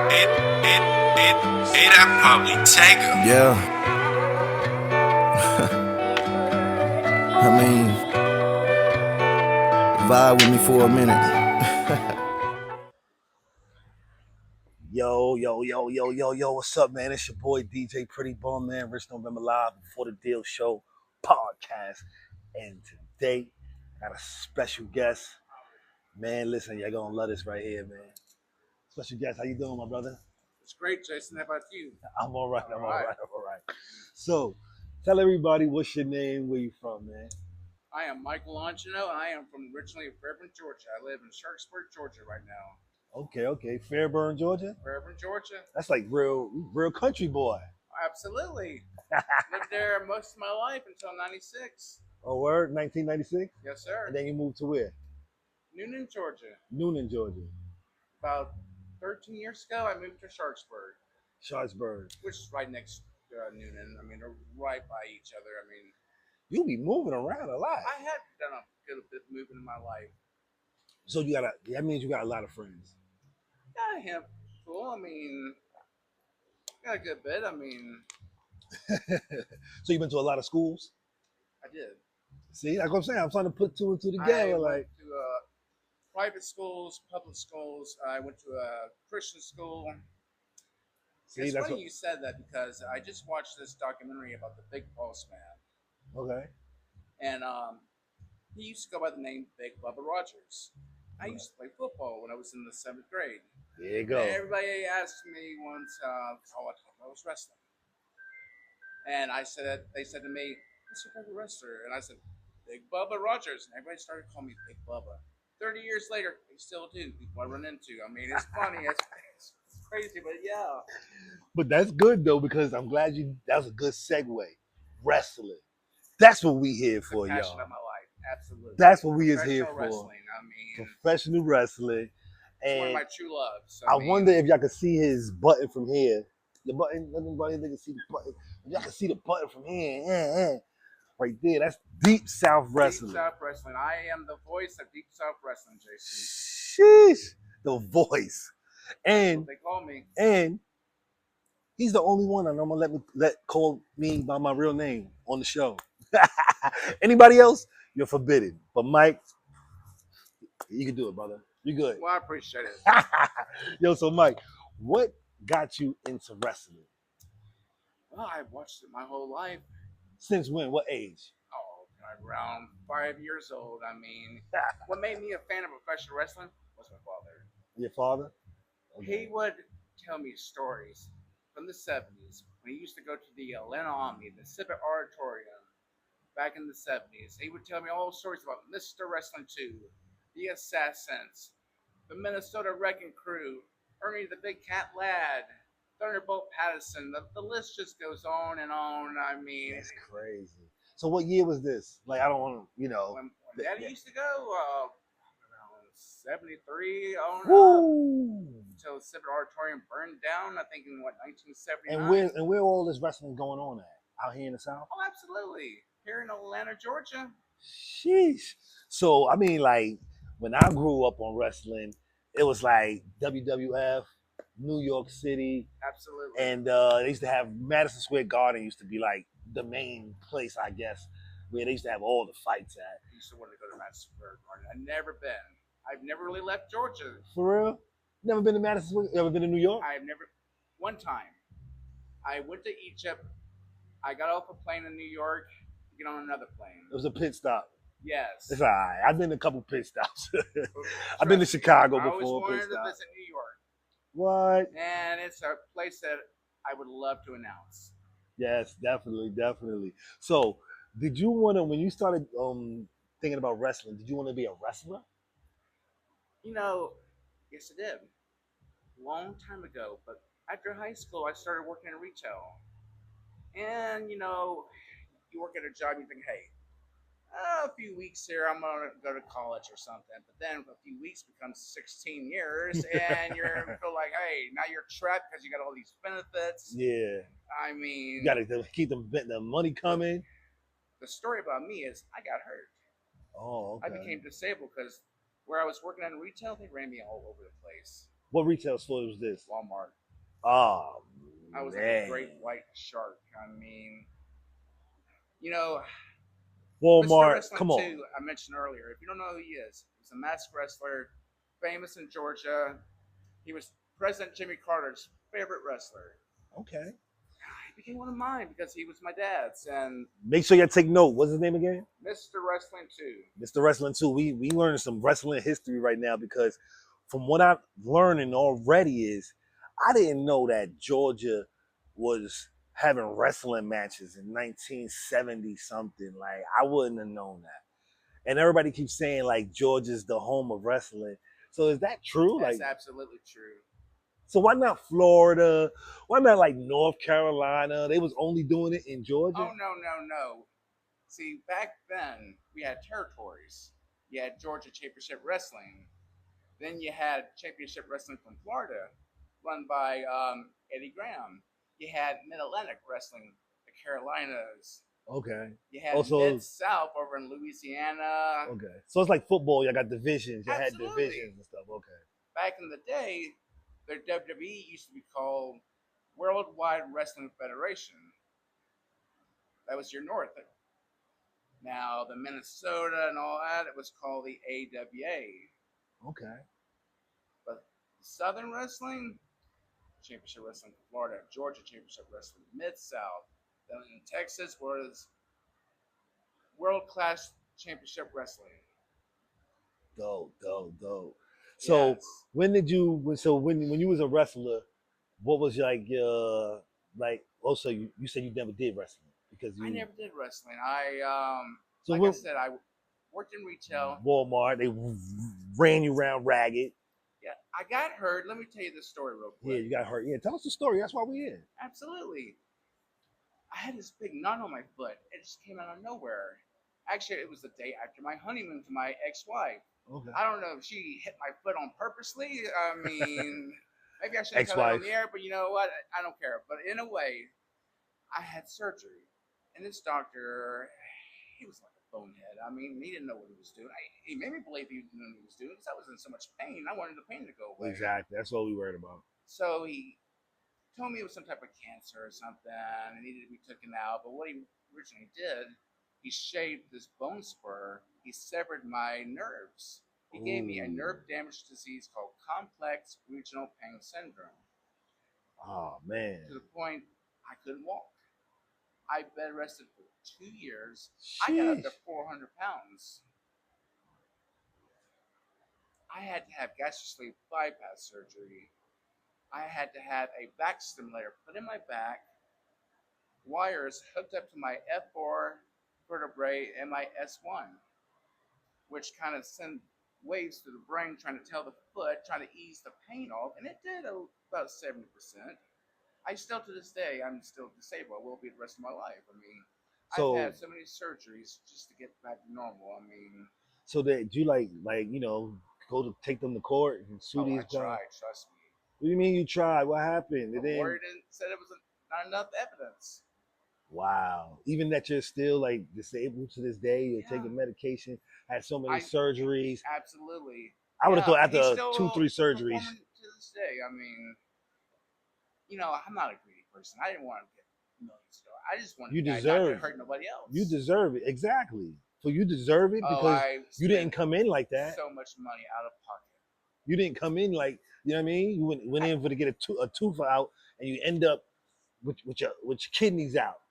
That probably take her. Yeah, I mean, vibe with me for a minute. Yo, what's up, man? It's your boy DJ Pretty Bum, man. Rich November Live Before the Deal Show podcast. And today, got a special guest. Man, listen, you're gonna love this right here, man. Special guest, how you doing, my brother? It's great, Jason. How about you? I'm all right, All right. I'm all right. So, tell everybody what's your name, where you from, man? I am Michael Longino, and I am from originally Fairburn, Georgia. I live in Sharpsburg, Georgia right now. Okay. Fairburn, Georgia? Fairburn, Georgia? That's like real country boy. Absolutely. Lived there most of my life until 96. Oh, word? 1996? Yes, sir. And then you moved to where? Noonan, Georgia. Noonan, Georgia. About 13 years ago, I moved to Sharpsburg, Sharpsburg. which is right next to Noonan. I mean, they're right by each other. I mean, You be moving around a lot. I had done a good bit of moving in my life. So that means you got a lot of friends. Got a handful. I mean, got a good bit. I mean, So you've been to a lot of schools? I did. See, like I'm saying, I'm trying to put two and two I together. went Like, to private schools, public schools. I went to a Christian school. see, It's that's funny what. you said that because I just watched this documentary about the Big Boss Man, Okay. and he used to go by the name Big Bubba Rogers. I used to play football when I was in the 7th grade. There you go. And everybody asked me once how I was wrestling, and they said to me, "What's your favorite wrestler?" And I said, "Big Bubba Rogers," and everybody started calling me Big Bubba. 30 years later, they still do. People I run into. I mean, it's funny. It's crazy, but yeah. But that's good though because I'm glad that was a good segue. Wrestling. That's what we here It's the for, passion y'all. of my life. Absolutely. That's what we is here Professional for. wrestling. I mean, Professional wrestling. it's one of And my true loves. I wonder if y'all can see his button from here. The button, everybody can see the button. If y'all can see the button from here, right there. That's Deep South Wrestling. Deep South Wrestling. I am the voice of Deep South Wrestling, Jason. Sheesh, the voice, That's and what they call me. and he's the only one I'm gonna let call me by my real name on the show. Anybody else, you're forbidden. But Mike, you can do it, brother. You good. Well, I appreciate it. Yo, so Mike, what got you into wrestling? Well, I've watched it my whole life. Since when? What age? Oh, God, around 5 years old. I mean, what made me a fan of professional wrestling was my father. Your father? He would tell me stories from the 70s when he used to go to the Atlanta Omni, the Civic Auditorium, back in the 70s. He would tell me all stories about Mr. Wrestling 2, the Assassins, the Minnesota Wrecking Crew, Ernie the Big Cat Lad, Thunderbolt Patterson. The list just goes on and on. I mean, That's crazy. So what year was this? Like I don't want to, when Daddy used to go, around 73 on up Woo! until the Civic Auditorium burned down, I think in what, 1979? And where all this wrestling going on at? Out here in the South? Oh, absolutely. Here in Atlanta, Georgia. Sheesh. So I mean, like when I grew up on wrestling, it was like WWF, New York City, Absolutely. and they used to have Madison Square Garden used to be like the main place, I guess, where they used to have all the fights at. I used to want to go to Madison Square Garden. I've never been. I've never really left Georgia. For real? Never been to Madison Square? Ever been to New York? I've never. One time, I went to Egypt. I got off a plane in New York to get on another plane. It was a pit stop. Yes. It's all right. I've been to a couple pit stops. I've been to Chicago I always before. wanted to visit New York. What? And it's a place that I would love to announce. Yes, definitely. So, did you want to, when you started thinking about wrestling, did you want to be a wrestler? You know, yes, I did. Long time ago. But after high school, I started working in retail. And, you know, you work at a job, you think, hey, a few weeks here, I'm going to go to college or something. But then a few weeks becomes 16 years, and you're feel like, hey, now you're trapped because you got all these benefits. Yeah. I mean, You got to keep the money coming. The story about me is I got hurt. Oh, okay. I became disabled because where I was working in retail, they ran me all over the place. What retail store was this? Walmart. Oh, I was like man. a great white shark. I mean, you know, Mr. Walmart, Wrestling come on. 2, I mentioned earlier. If you don't know who he is, he's a masked wrestler, famous in Georgia. He was President Jimmy Carter's favorite wrestler. Okay. He became one of mine because he was my dad's. And Make sure you take note. What's his name again? Mr. Wrestling 2. Mr. Wrestling 2. We learning some wrestling history right now because from what I'm learning already is I didn't know that Georgia was having wrestling matches in 1970 something. Like I wouldn't have known that. And everybody keeps saying like Georgia's the home of wrestling. So is that true? That's like absolutely true. So why not Florida? Why not like North Carolina? They was only doing it in Georgia? Oh, no. See, back then, we had territories. You had Georgia Championship Wrestling. Then you had Championship Wrestling from Florida, run by Eddie Graham. You had Mid-Atlantic Wrestling, the Carolinas. Okay. You had Also, Mid-South over in Louisiana. Okay. So it's like football. You got divisions. You Absolutely. had divisions and stuff. Okay. Back in the day, their WWE used to be called Worldwide Wrestling Federation. That was your north. Now, the Minnesota and all that, it was called the AWA. Okay. But Southern Wrestling, Championship Wrestling from Florida, Georgia Championship Wrestling, Mid-South. Then in Texas was World Class Championship Wrestling. Dope. So Yes. when did you? So when you was a wrestler, what was like Also, you said you never did wrestling because you. I never did wrestling. I So like when, I said, I worked in retail. Walmart, they ran you around ragged. Yeah, I got hurt. Let me tell you this story real quick. Yeah, you got hurt. Yeah, tell us the story. That's why we here. Absolutely. I had this big knot on my foot. It just came out of nowhere. Actually, it was the day after my honeymoon to my ex-wife. Okay. I don't know if she hit my foot on purposely. I mean, maybe I shouldn't have Ex-wife. that on the air, but you know what? I don't care. But in a way, I had surgery. And this doctor, he was like a bonehead. I mean, he didn't know what he was doing. He made me believe he didn't know what he was doing because I was in so much pain. I wanted the pain to go away. Exactly. That's all we worried about. So he told me it was some type of cancer or something and needed to be taken out. But what he originally did, he shaved this bone spur. He severed my nerves. He gave me a nerve damage disease called complex regional pain syndrome. Oh man. To the point I couldn't walk. I bed rested for 2 years. Sheesh. I got up to 400 pounds. I had to have gastric sleeve bypass surgery. I had to have a back stimulator put in my back, wires hooked up to my F4 vertebrae and my S1, which kind of send waves to the brain trying to tell the foot, trying to ease the pain off, and it did about 70%. I still, to this day, I'm still disabled. I will be the rest of my life. I mean, So- I've had so many surgeries just to get back to normal. I mean, So that you go to take them to court and sue these I guys? tried, trust me. What do you mean you tried? What happened? The lawyer said it was not enough evidence. Wow. Even that you're still like disabled to this day, you're Yeah. taking medication, had so many surgeries. Absolutely. I would have thought he's after still 2-3 surgeries. performing to this day. I mean, I'm not a greedy person. I didn't want to get millions of dollars. I just wanted to not hurt nobody else. You deserve it. Exactly. So you deserve it because you didn't come in like that. So much money out of pocket. You didn't come in like, you know what I mean? You went in for to get a tooth out and you end up with your kidneys out.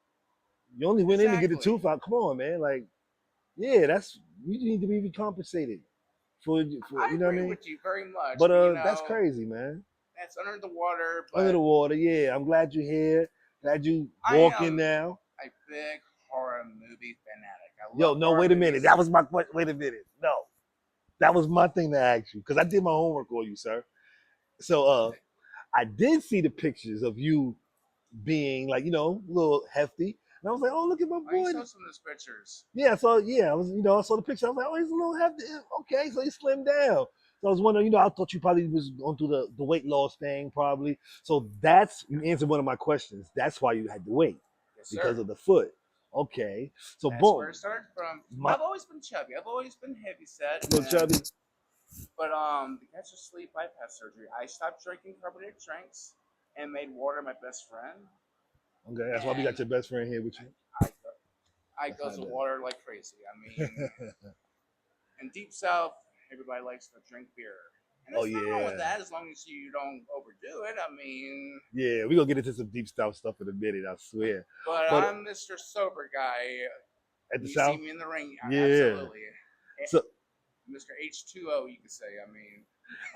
You only went in to get the tooth out. Come on, man. Like, yeah, you need to be compensated for you know what I mean? I agree with you very much. But that's crazy, man. That's under the water. But Under the water, yeah. I'm glad you're here. Glad you walking now. A big horror movie fanatic. Wait a minute. That was my question. Wait a minute. No. That was my thing to ask you because I did my homework on you, sir. So I did see the pictures of you being like, a little hefty. And I was like, oh, look at my boy. I saw some of those pictures. Yeah, so I was, I saw the picture. I was like, oh, he's a little hefty. Okay, so he slimmed down. So I was wondering, I thought you probably was going through the weight loss thing, probably. So you answered one of my questions. That's why you had to wait. Yes, because of the foot. Okay. So That's boom. where it started from. I've always been chubby. I've always been heavy set. Little chubby. But the gastric sleeve bypass surgery, I stopped drinking carbonated drinks and made water my best friend. Okay, that's why we got And your best friend here with you. I I That's goes not to bad. water like crazy. I mean, in deep south, everybody likes to drink beer, and Oh there's nothing wrong with yeah, that as long as you don't overdo it. I mean, yeah. We gonna get into some deep stuff in a minute. I swear. but But I'm Mr. Sober Guy. at the When you see South, me in the ring, yeah. absolutely, So Mr. H2O, you could say. I mean,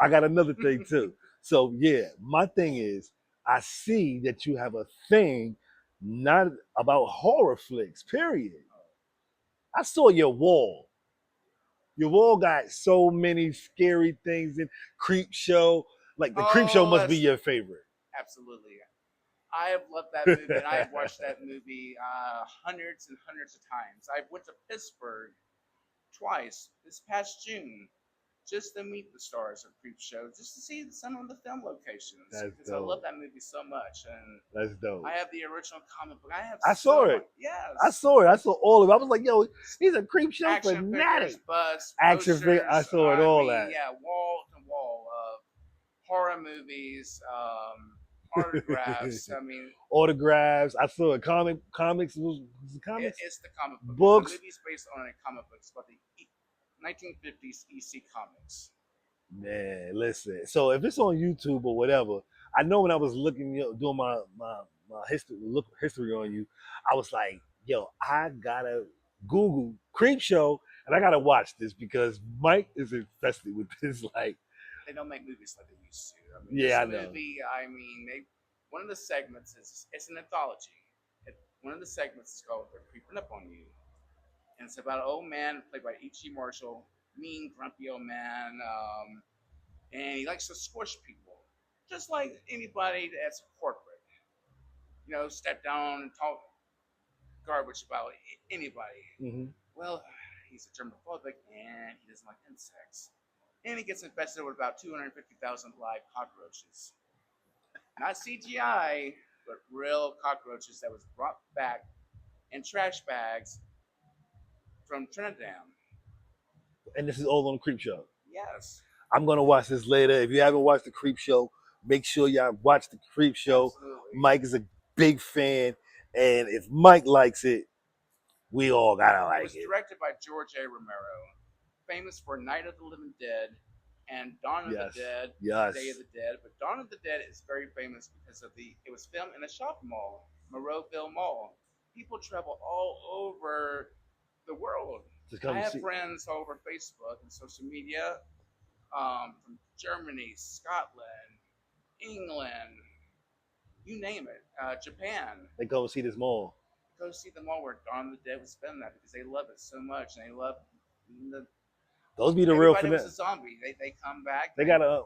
I got another thing too. So yeah, my thing is, I see that you have a thing, not about horror flicks. Period. I saw your wall. Your wall got so many scary things in Creep Show. Like the Creep Show oh, must be that's your favorite. absolutely. I have loved that movie, and I have watched that movie hundreds and hundreds of times. I went to Pittsburgh twice this past June just to meet the stars of Creep Show, just to see some of the film locations That's because I love dope. that movie so much. And That's dope. I have the original comic book. I have I saw so much. it. I Yes, saw it. I saw all of it. I was like, yo, he's a Creep Show action fanatic. figures, busts, Action figure. I posters. saw it I all mean, that. yeah, wall to wall of horror movies, autographs. I mean, Autographs. I saw it. Comics. Was it comics? it's the comic book. The Books. movie's based on a comic book. It's about the 1950s EC Comics. Man, listen. So if it's on YouTube or whatever, I know when I was looking, doing my history on you, I was like, yo, I gotta Google Creep Show and I gotta watch this because Mike is infested with this. Like, They don't make movies like they used to. I mean, yeah, this I know. movie, I mean, they one of the segments is it's an anthology. One of the segments is called "They're Creeping Up on You," and it's about an old man played by H.G. Marshall, mean, grumpy old man, and he likes to squish people, just like anybody that's corporate. You know, step down and talk garbage about anybody. Hmm. Well, he's a germophobic and he doesn't like insects. And he gets infested with about 250,000 live cockroaches. Not CGI, but real cockroaches that was brought back in trash bags from Trinidad. And this is all on Creep Show. Yes, I'm gonna watch this later. If you haven't watched the Creep Show, make sure y'all watch the Creep Show. absolutely. Mike is a big fan, and if Mike likes it, we all gotta It like was it. directed by George A. Romero, famous for Night of the Living Dead and Dawn of Yes, the Dead, yes. Day of the Dead. But Dawn of the Dead is very famous because of it was filmed in a shopping mall, Moreauville Mall. People travel all over the world. To I come have see. friends all over Facebook and social media from Germany, Scotland, England, you name it, Japan. They come see this mall. Go see them all where Dawn of the Dead was filmed at because they love it so much and they love the Those be the real everybody was a finesse. zombie. They come back. They got a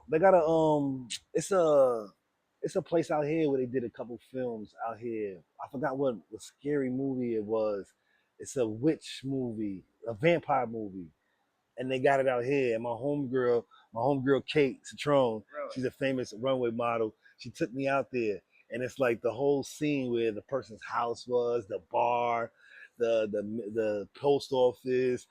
it's a place out here where they did a couple films out here. I forgot what scary movie it was. It's a witch movie, a vampire movie, and they got it out here. And my homegirl Kate Citrone, Really. she's a famous runway model. She took me out there, and it's like the whole scene where the person's house was, the bar, the post office,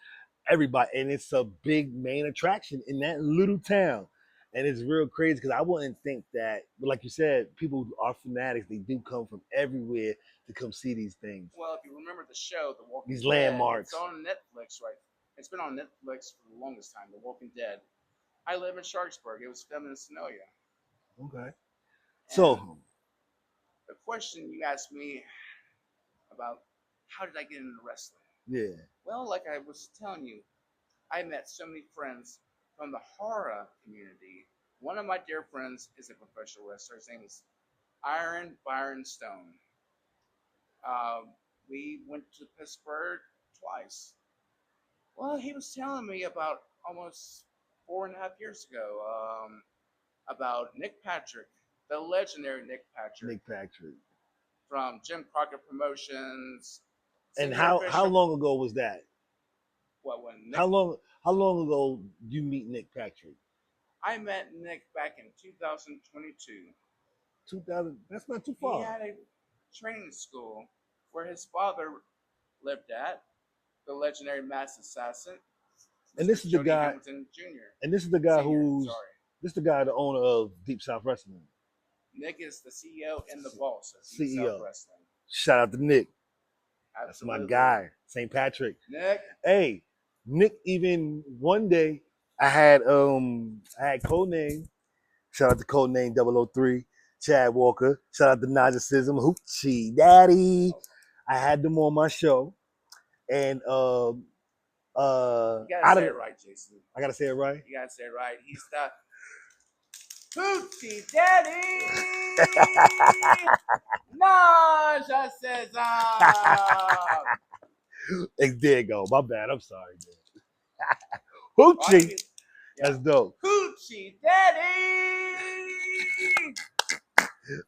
everybody, and it's a big main attraction in that little town. And it's real crazy because I wouldn't think that, but like you said, people are fanatics. They do come from everywhere to come see these things, Well, if you remember the show, The Walking these Dead, landmarks. it's on Netflix, right? It's been on Netflix for the longest time. The Walking Dead. I live in Sharpsburg. It was filmed in Sonoya. Okay. And So, the question you asked me about how did I get into wrestling? yeah. Well, like I was telling you, I met so many friends from the horror community. One of my dear friends is a professional wrestler. His name is Iron Byron Stone. We went to Pittsburgh twice. Well, he was telling me about almost 4.5 years ago about Nick Patrick, the legendary Nick Patrick Nick Patrick. from Jim Crockett Promotions. And Senior how official. long ago was that? What when Nick? How long ago you meet Nick Patrick? I met Nick back in 2022. 2000. That's not too He far. had a training school where his father lived at, the legendary mass assassin, And this is the Jody guy. Hamilton Jr. And this is the guy Senior, who's sorry. this is the guy, the owner of Deep South Wrestling. Nick is the CEO and the boss of CEO. Deep South Wrestling. Shout out to Nick. Absolutely. That's my guy, St. Patrick. Nick. Hey, Nick. Even one day, I had Codename. Shout out to Codename 003, Chad Walker. Shout out to Najacism, Hoochie Daddy. I had them on my show, and You gotta say it right, Jason. I gotta say it right. You gotta say it right. He's the Hoochie Daddy. Najacism. There you go. My bad. I'm sorry, man. Hoochie. That's dope. Hoochie Daddy.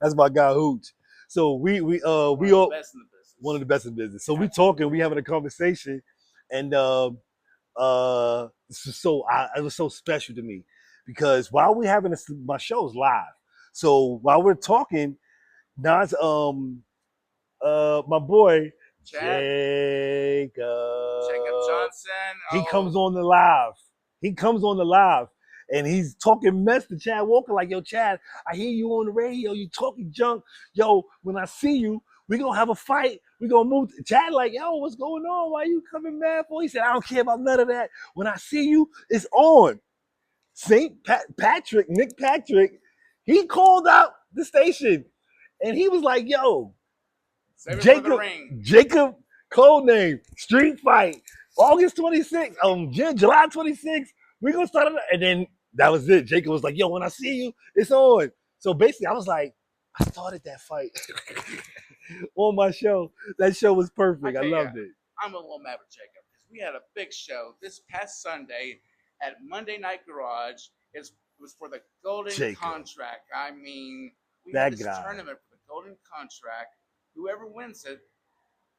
That's my guy Hooch. So we all One of the best in the business. One of the best in business. So we talking, we having a conversation, and it was so special to me because while we having my show's live, so while we're talking, Nas my boy Chad. Jacob Johnson. He comes on the live. And he's talking mess to Chad Walker like, yo, Chad, I hear you on the radio. You talking junk. Yo, when I see you, we going to have a fight. We going to move. Chad like, yo, what's going on? Why you coming mad for? He said, I don't care about none of that. When I see you, it's on. Patrick, Nick Patrick, he called out the station. And he was like, yo, Jacob, code name, street fight, August 26th, July 26th, we're going to start it. And then that was it. Jacob was like, yo, when I see you, it's on. So basically, I was like, I started that fight on my show. That show was perfect. I loved it. I'm a little mad with Jacob because we had a big show this past Sunday at Monday Night Garage. It was for the Golden Contract. I mean, we had this tournament for the Golden Contract. Whoever wins it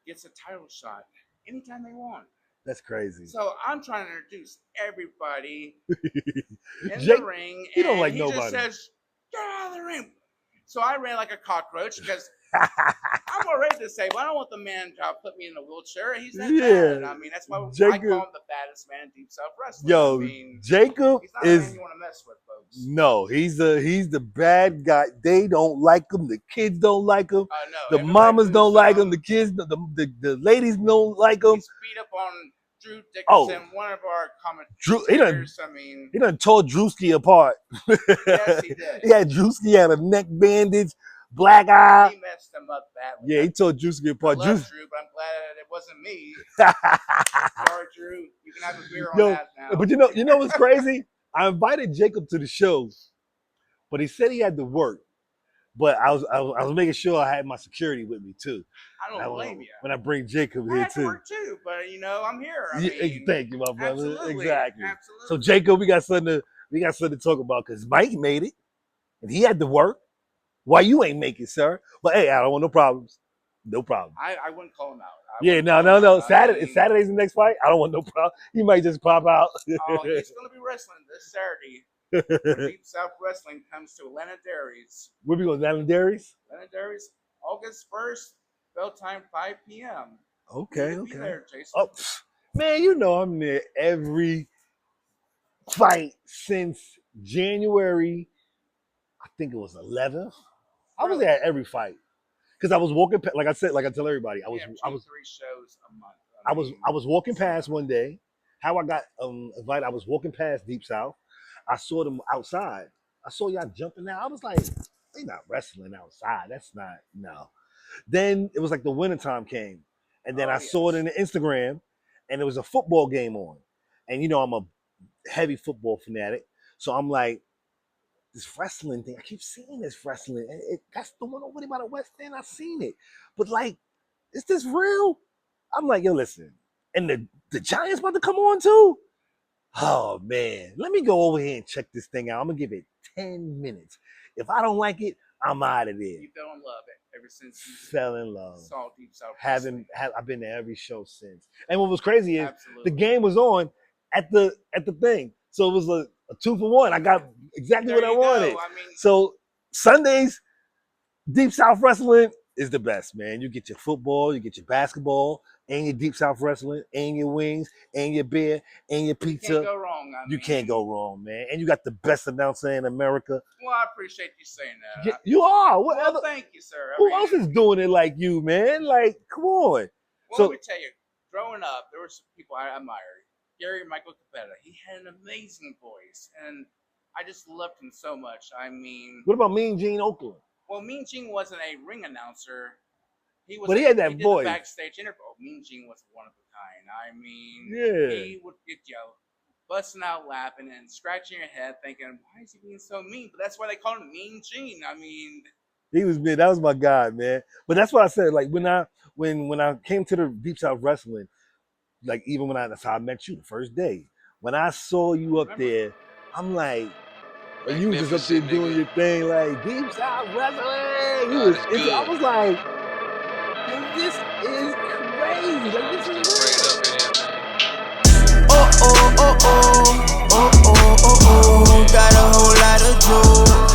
gets a title shot anytime they want. That's crazy. So I'm trying to introduce everybody in the ring. He don't like nobody. He just says, get out of the ring. So I ran like a cockroach because I'm already disabled. I don't want the man to put me in a wheelchair. He's that bad. I mean, that's why I call him the baddest man in Deep South Wrestling. Yo, Jacob he's not a man you want to mess with, folks. No, he's the bad guy. They don't like him. The kids don't like him. The mamas don't like him. The kids, the ladies don't like him. He's beat up on Drew Dickinson, one of our commentators. He done tore Drewski apart. Yes, he did. He had Drewski had a neck bandage, black eye. He messed him up badly. Yeah, he tore Drewski apart. I love Drew, but I'm glad it wasn't me. Sorry, Drew. You can have a beer on that now. But you know what's crazy? I invited Jacob to the show, but he said he had to work. But I was making sure I had my security with me too. I don't blame you. When I bring Jacob here I had to too. work too, but I'm here. Thank you, my brother. Absolutely, exactly. Absolutely. So Jacob, we got something to talk about because Mike made it, and he had to work. Why you ain't make it, sir? But hey, I don't want no problems. No problem. I wouldn't call him out. No. Saturday's the next fight. I don't want no problem. He might just pop out. He's going to be wrestling this Saturday. When Deep South Wrestling comes to Atlanta Dairies. Where we going? Atlanta Dairies? Atlanta Dairies, August 1st, bell time 5 p.m. Okay. Be there, Jason. Oh, man, I'm there every fight since January. I think it was 11th. I was there at every fight because I was walking. Like I tell everybody, I was 3 shows a month. I was walking past one day. How I got invited? I was walking past Deep South. I saw them outside. I saw y'all jumping out. I was like, they not wrestling outside. That's not, no. Then it was like the wintertime came. And then I saw it in the Instagram and there was a football game on. And I'm a heavy football fanatic. So I'm like, this wrestling thing, I keep seeing this wrestling. That's the one over there by the West End. I've seen it. But like, is this real? I'm like, yo, listen. And the Giants about to come on too? Oh, man. Let me go over here and check this thing out. I'm going to give it 10 minutes. If I don't like it, I'm out of there. You fell in love ever since you fell in love. Saw Deep South. I've been to every show since. And what was crazy is the game was on at the thing. So it was a 2-for-1. I got exactly what I wanted. So Sundays, Deep South Wrestling is the best, man. You get your football, you get your basketball, and your Deep South Wrestling, and your wings, and your beer, and your You pizza. can't go wrong. You can't go wrong, man. And you got the best announcer in America. Well, I appreciate you saying that. You are. What Well, other, thank you, sir. who else is doing it like you, man? Like, come on. Well, So- let me tell you, growing up, there were some people I admired. Gary Michael Capetta. He had an amazing voice, and I just loved him so much. I mean, What about Mean Gene Oakland? well, Mean Gene wasn't a ring announcer. He was. But he had that did voice. The backstage interview. Oh, Mean Gene was one of a kind. I mean, Yeah. he would get you busting out laughing and scratching your head, thinking, "Why is he being so mean?" But that's why they call him Mean Gene. I mean, He was big. That was my guy, man. But that's what I said. Like when I came to the Deep South Wrestling, like even that's how I met you the first day. When I saw you up there, I'm like, you was just up there doing your thing, like Deep South Wrestling. You was, I was like, yo, this is crazy. Like this is real. Got a whole lot of juice.